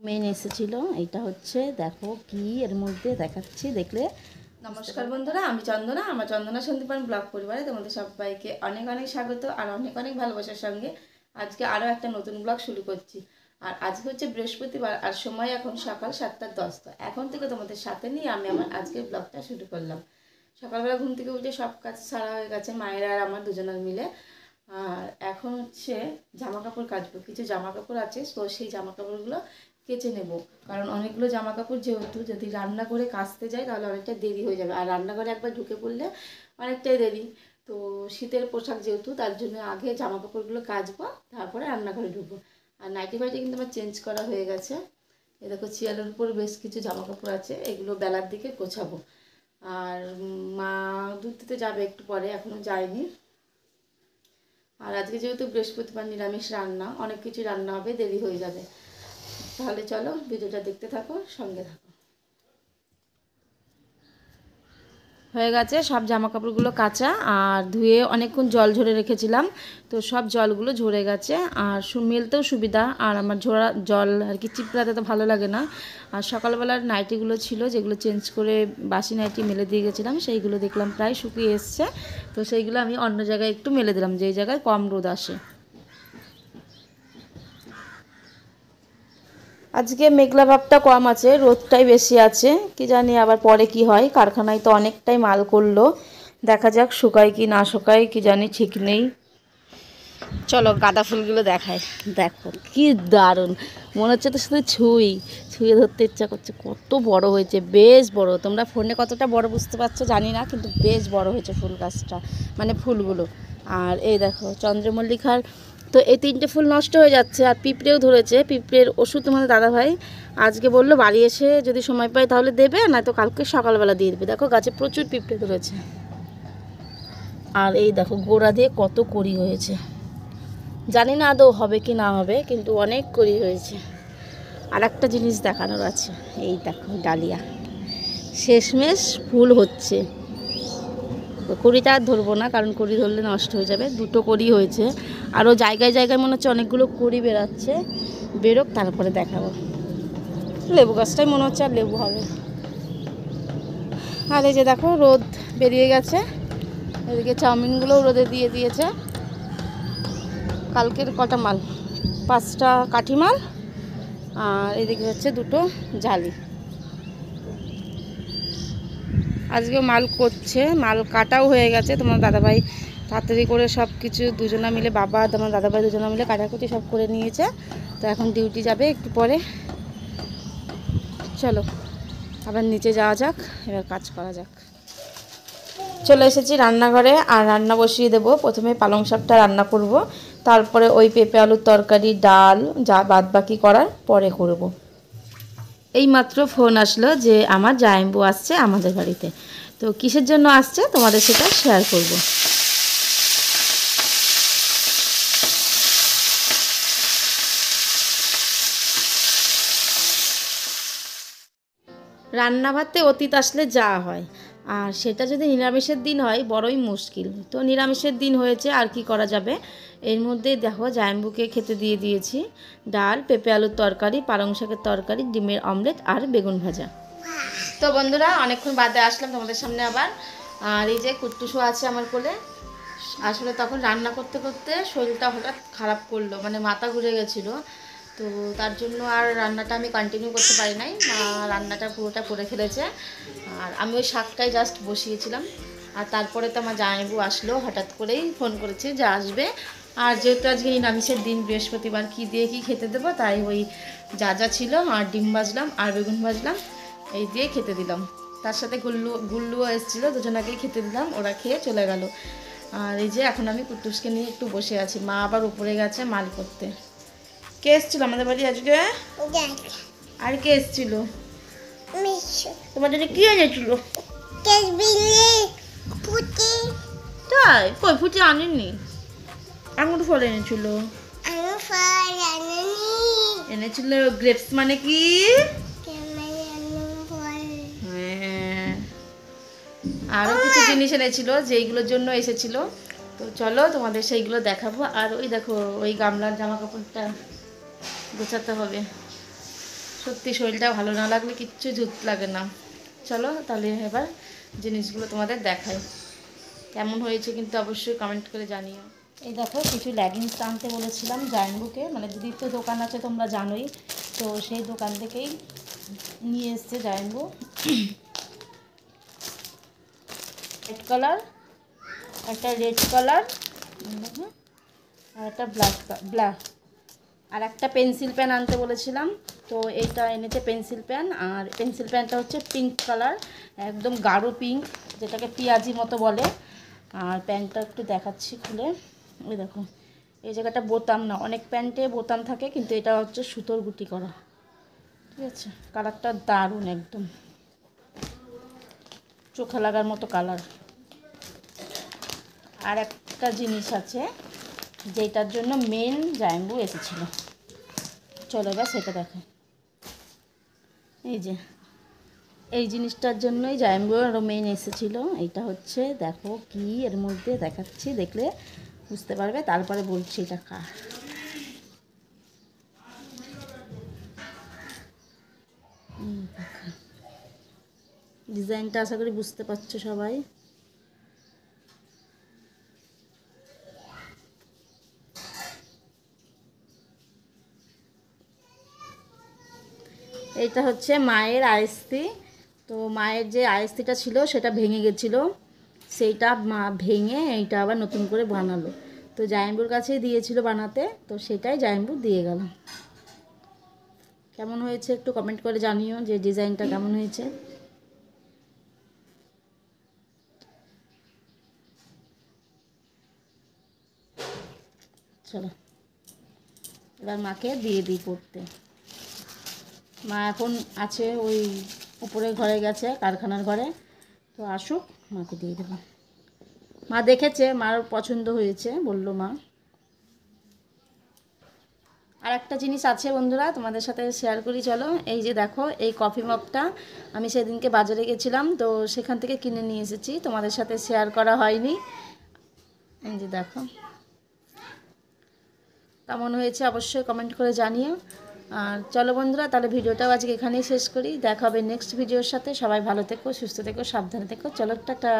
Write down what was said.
Main এসেছিল। এটা হচ্ছে দেখো কি এর মধ্যে দেখাচ্ছি, দেখলে। নমস্কার বন্ধুরা, আমি চন্দনা। আমার চন্দনা সন্দীপন ব্লগ পরিবারে তোমাদের সবাইকে অনেক অনেক স্বাগত আর অনেক অনেক ভালোবাসার সঙ্গে আজকে আরও একটা নতুন ব্লগ শুরু করছি। আর আজকে হচ্ছে বৃহস্পতিবার আর সময় এখন সকাল 7:10। এখন থেকে তোমাদের সাথে নিয়ে আমি আমার আজকের ব্লগটা শুরু করলাম। সকালবেলা ঘুম থেকে উঠে সব কাজ সারা হয়ে গেছে মায়ের আর আমার দুজনের মিলে। আর এখন হচ্ছে জামা কাপড় কাচবো, কিছু জামা কাপড় আছে, তো সেই জামা কাপড়গুলো কেচে নেব। কারণ অনেকগুলো জামা কাপড় যেহেতু যদি রান্না করে কাচতে যাই তাহলে অনেকটা দেরি হয়ে যাবে, আর রান্নাঘরে একবার ঢুকে পড়লে অনেকটাই দেরি। তো শীতের পোশাক যেহেতু, তার জন্য আগে জামা কাপড়গুলো কাচবো, তারপরে রান্নাঘরে ঢুকবো। আর নাইটি ফাইটি কিন্তু আমার চেঞ্জ করা হয়ে গেছে। এ দেখো চেয়ারের উপর বেশ কিছু জামা কাপড় আছে, এগুলো বেলার দিকে গোছাবো। আর মা দুধ দিতে যাবে একটু পরে, এখনও যায়নি। আর আজকে যেহেতু বৃহস্পতিবার নিরামিষ রান্না, অনেক কিছু রান্না হবে, দেরি হয়ে যাবে। তাহলে চলো ভিডিওটা দেখতে থাকো, সঙ্গে থাকো। হয়ে গেছে সব জামা কাপড়গুলো কাচা আর ধুয়ে অনেকক্ষণ জল ঝরে রেখেছিলাম, তো সব জলগুলো ঝরে গেছে। আর মেলতেও সুবিধা, আর আমার ঝরা জল আর কি চিপড়াতে তো ভালো লাগে না। আর সকালবেলার নাইটিগুলো ছিল যেগুলো চেঞ্জ করে বাসি নাইটি মেলে দিয়ে গেছিলাম, সেইগুলো দেখলাম প্রায় শুকিয়ে এসছে। তো সেইগুলো আমি অন্য জায়গায় একটু মেলে দিলাম, যেই জায়গায় কম রোদ আসে। আজকে মেঘলা ভাবটা কম আছে, রোদটাই বেশি আছে। কি জানি আবার পরে কি হয়, কারখানায় তো অনেকটাই মাল করলো, দেখা যাক শুকায় কি না শুকায়, কি জানি ঠিক নেই। চলো গাঁদা ফুলগুলো দেখায়, দেখো কি দারুণ, মনে হচ্ছে তো শুধু ছুঁয়ে ধরতে ইচ্ছা করছে। কত বড় হয়েছে, বেশ বড়। তোমরা ফোনে কতটা বড় বুঝতে পারছো জানি না, কিন্তু বেশ বড় হয়েছে ফুল গাছটা, মানে ফুলগুলো। আর এই দেখো চন্দ্রমল্লিকার তো এই 3টে ফুল নষ্ট হয়ে যাচ্ছে, আর পিঁপড়েও ধরেছে। পিঁপড়ের ওষুধ তোমাদের দাদাভাই আজকে বললো বাড়ি এসে যদি সময় পায় তাহলে দেবে, না তো কালকে সকালবেলা দিয়ে দেবে। দেখো গাছে প্রচুর পিঁপড়ে ধরেছে। আর এই দেখো গোড়া দিয়ে কত কড়ি হয়েছে, জানি না আদৌ হবে কি না হবে, কিন্তু অনেক কড়ি হয়েছে। আর একটা জিনিস দেখানোর আছে, এই দেখো ডালিয়া শেষমেশ ফুল হচ্ছে। কড়িটা আর ধরবো না, কারণ কড়ি ধরলে নষ্ট হয়ে যাবে। 2টো কড়ি হয়েছে, আরও জায়গায় জায়গায় মনে হচ্ছে অনেকগুলো কড়ি বেরাচ্ছে, বেরোক তারপরে দেখাবো। লেবু গাছটাই মনে হচ্ছে আর লেবু হবে। আর এই যে দেখো রোদ বেরিয়ে গেছে, এদিকে চাউমিনগুলোও রোদে দিয়ে দিয়েছে। কালকের কটা মাল, 5টা কাঠি মাল, আর এদিকে হচ্ছে 2টো জালি। আজকে মাল করছে, মাল কাটাও হয়ে গেছে। তোমার দাদাভাই তাড়াতাড়ি করে সব কিছু দুজনা মিলে, বাবা তোমার দাদাভাই দুজনা মিলে কাটাকুটি সব করে নিয়েছে। তো এখন ডিউটি যাবে একটু পরে। চলো আবার নিচে যাওয়া যাক, এবার কাজ করা যাক। চলে এসেছি রান্নাঘরে, আর রান্না বসিয়ে দেবো। প্রথমে পালং শাকটা রান্না করব, তারপরে ওই পেঁপে আলুর তরকারি, ডাল যা বাদ বাকি করার পরে করব। এইমাত্র ফোন আসলো যে আমার জামাইবু আসছে আমাদের বাড়িতে, তো কিসের জন্য আসছে তোমাদের সেটা শেয়ার করব। রান্না ভাতে অতীত আসলে যা হয়, আর সেটা যদি নিরামিষের দিন হয় বড়ই মুশকিল। তো নিরামিষের দিন হয়েছে, আর কি করা যাবে। এর মধ্যে দেখো জামাইবুকে খেতে দিয়ে দিয়েছি ডাল, পেঁপে আলুর তরকারি, পালং শাকের তরকারি, ডিমের অমলেট আর বেগুন ভাজা। তো বন্ধুরা অনেকক্ষণ বাদে আসলাম তোমাদের সামনে আবার। আর এই যে কুট্টুসু আছে আমার কোলে। আসলে তখন রান্না করতে করতে শরীরটা হঠাৎ খারাপ করলো, মানে মাথা ঘুরে গেছিলো। তো তার জন্য আর রান্নাটা আমি কন্টিনিউ করতে পারি নাই, রান্নাটা পুরোটা করে ফেলেছে। আর আমি ওই শাকটাই জাস্ট বসিয়েছিলাম। আর তারপরে তো আমার জামাইবু আসলো, হঠাৎ করেই ফোন করেছে যে আসবে। আর যেহেতু আজকে নিরামিষের দিন, বৃহস্পতিবার, কী দিয়ে কী খেতে দেবো, তাই ওই যা যা ছিল আর ডিম ভাজলাম আর বেগুন ভাজলাম, এই দিয়ে খেতে দিলাম। তার সাথে গুল্লুও এসেছিলো, দুজনাকেই খেতে দিলাম, ওরা খেয়ে চলে গেল। আর এই যে এখন আমি কুট্টুসকে নিয়ে একটু বসে আছি, মা আবার উপরে গেছে মাল করতে। কে এসেছিল আমাদের বাড়ি আজকে? আর কে এসেছিল? তোমার জন্য কি এনেছিল? তাই? কই ফুটি আনেনি, আঙুর ফল এনেছিল। এনেছিল গ্রেপস, মানে কি? হ্যাঁ, আরও কিছু জিনিস এনেছিল যেইগুলোর জন্য এসেছিল। তো চলো তোমাদের সেইগুলো দেখাবো। আর ওই দেখো ওই গামলার জামা কাপড়টা গোছাতে হবে, সত্যি শরীরটা ভালো না লাগলে কিচ্ছু জুত লাগে না। চলো তাহলে এবার জিনিসগুলো তোমাদের দেখাই, কেমন হয়েছে কিন্তু অবশ্যই কমেন্ট করে জানিও। এই দেখো কিছু লেগিংস আনতে বলেছিলাম জাইনবুকে, মানে দিদির তো দোকান আছে তোমরা জানোই, তো সেই দোকান থেকেই নিয়ে এসছে জাইনবু। রেড কালার, একটা রেড কালার, আর একটা ব্ল্যাক, আর একটা পেন্সিল পেন আনতে বলেছিলাম, তো এইটা এনেছে পেন্সিল পেন। আর পেন্সিল পেনটা হচ্ছে পিঙ্ক কালার, একদম গাঢ় পিঙ্ক, যেটাকে পেঁয়াজি মতো বলে। আর প্যান্টটা একটু দেখাচ্ছি খুলে, ওই দেখো এই জায়গাটা বোতাম না, অনেক প্যান্টে বোতাম থাকে, কিন্তু এটা হচ্ছে সুতোর গুটি করা, ঠিক আছে। কালারটা দারুণ, একদম চোখে লাগার মতো কালার। আর একটা জিনিস আছে যেটার জন্য মেন জাইনবু এসেছিল, চলো এবার সেটা দেখো। এই যে এই জিনিসটার জন্যই জাইনবু আরও মেন এসেছিলো। এইটা হচ্ছে দেখো কি এর মধ্যে দেখাচ্ছি, দেখলে বুঝতে পারবে, তারপরে বলছি এটা কার। ডিজাইনটা আশা করি বুঝতে পারছো সবাই। এইটা হচ্ছে মায়ের আইস্তি, তো মায়ের যে আইস্তিটা ছিল সেটা ভেঙে গেছিলো, সেইটা মা ভেঙে এইটা আবার নতুন করে বানালো, তো জাইনবুর কাছেই দিয়েছিল বানাতে, তো সেটাই জাইনবু দিয়ে গেল। কেমন হয়েছে একটু কমেন্ট করে জানিও যে ডিজাইনটা কেমন হয়েছে। চলো এবার মাকে দিয়ে দিই পড়তে। মা এখন আছে ওই উপরের ঘরে গেছে, কারখানার ঘরে, তো আসুক মাকে দিয়ে দেবো। মা দেখেছে, মার পছন্দ হয়েছে বলল মা। আর একটা জিনিস আছে বন্ধুরা, তোমাদের সাথে শেয়ার করি চলো। এই যে দেখো এই কফি মগটা আমি সেদিনকে বাজারে গেছিলাম, তো সেখান থেকে কিনে নিয়ে এসেছি, তোমাদের সাথে শেয়ার করা হয়নি। এই যে দেখো কেমন হয়েছে অবশ্যই কমেন্ট করে জানিও। আর চলো বন্ধুরা তাহলে ভিডিওটাও আজকে এখানেই শেষ করি, দেখা হবে নেক্সট ভিডিওর সাথে। সবাই ভালো থেকো, সুস্থ থেকো, সাবধানে থেকো, চলো টাটা।